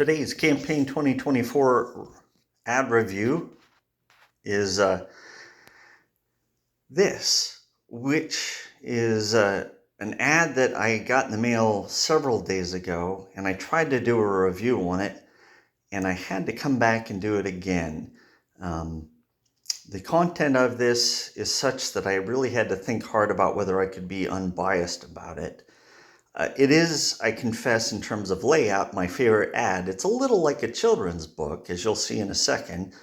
Today's Campaign 2024 ad review is this, which is an ad that I got in the mail several days ago, and I tried to do a review on it, and I had to come back and do it again. The content of this is such that I really had to think hard about whether I could be unbiased about it. It is, I confess, in terms of layout, my favorite ad. It's a little like a children's book, as you'll see in a second.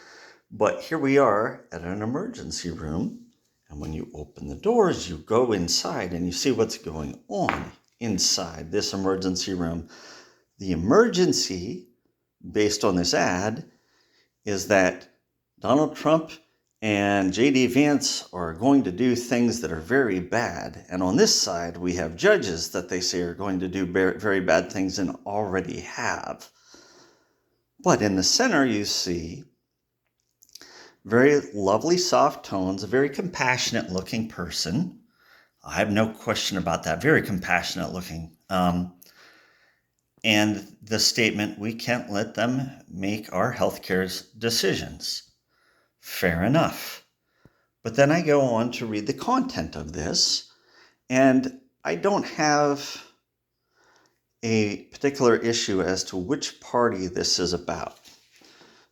But here we are at an emergency room. And when you open the doors, you go inside and you see what's going on inside this emergency room. The emergency, based on this ad, is that Donald Trump and J.D. Vance are going to do things that are very bad. And on this side, we have judges that they say are going to do very bad things and already have. But in the center, you see very lovely, soft tones, a very compassionate looking person. I have no question about that. Very compassionate looking. And the statement, we can't let them make our healthcare decisions. Fair enough. But then I go on to read the content of this, and I don't have a particular issue as to which party this is about.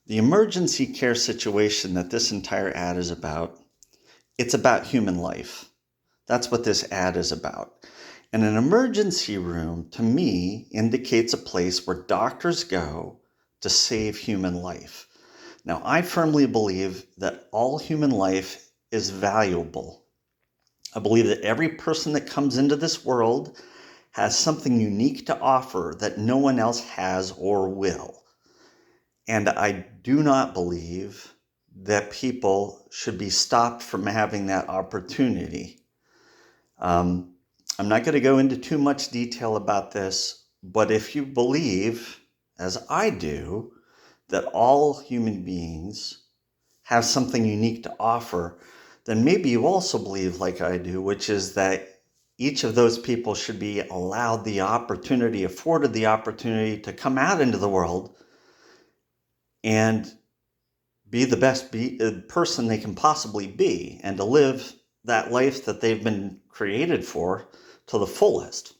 The emergency care situation that this entire ad is about, it's about human life. That's what this ad is about. And an emergency room, to me, indicates a place where doctors go to save human life. Now, I firmly believe that all human life is valuable. I believe that every person that comes into this world has something unique to offer that no one else has or will. And I do not believe that people should be stopped from having that opportunity. I'm not going to go into too much detail about this, but if you believe, as I do, that all human beings have something unique to offer, then maybe you also believe, like I do, which is that each of those people should be allowed the opportunity, afforded the opportunity to come out into the world and be the best person they can possibly be, and to live that life that they've been created for to the fullest.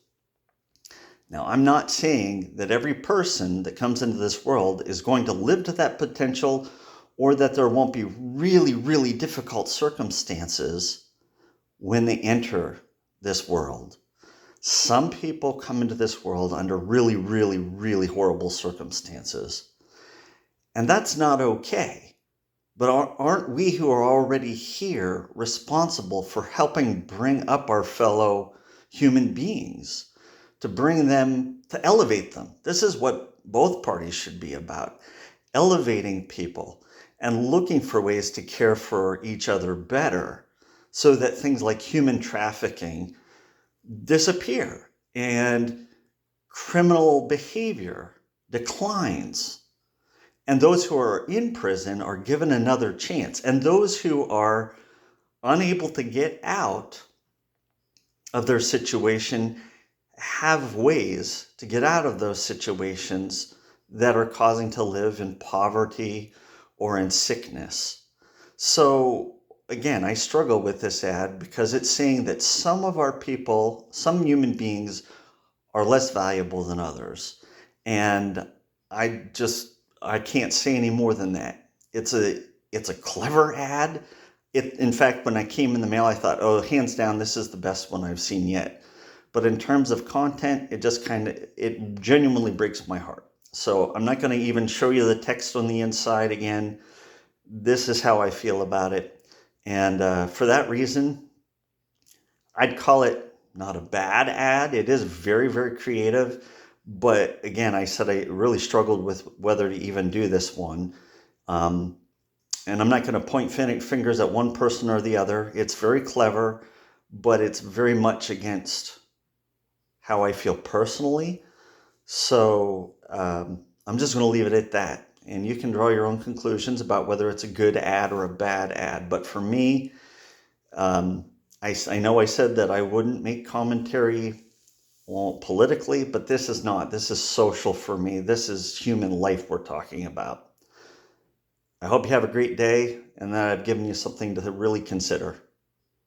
Now, I'm not saying that every person that comes into this world is going to live to that potential, or that there won't be really, really difficult circumstances when they enter this world. Some people come into this world under really, really, really horrible circumstances. And that's not okay. But aren't we who are already here responsible for helping bring up our fellow human beings? To bring them, to elevate them. This is what both parties should be about. Elevating people and looking for ways to care for each other better so that things like human trafficking disappear and criminal behavior declines. And those who are in prison are given another chance. And those who are unable to get out of their situation have ways to get out of those situations that are causing to live in poverty or in sickness. So again, I struggle with this ad because it's saying that some of our people, some human beings, are less valuable than others. And I can't say any more than that. It's a clever ad. In fact, when I came in the mail, I thought, oh, hands down, this is the best one I've seen yet. But in terms of content, it genuinely breaks my heart. So I'm not going to even show you the text on the inside again. This is how I feel about it. And for that reason, I'd call it not a bad ad. It is very, very creative. But again, I said I really struggled with whether to even do this one. And I'm not going to point fingers at one person or the other. It's very clever, but it's very much against how I feel personally. So I'm just going to leave it at that. And you can draw your own conclusions about whether it's a good ad or a bad ad. But for me, I know I said that I wouldn't make commentary politically, but this is not. This is social for me. This is human life we're talking about. I hope you have a great day and that I've given you something to really consider.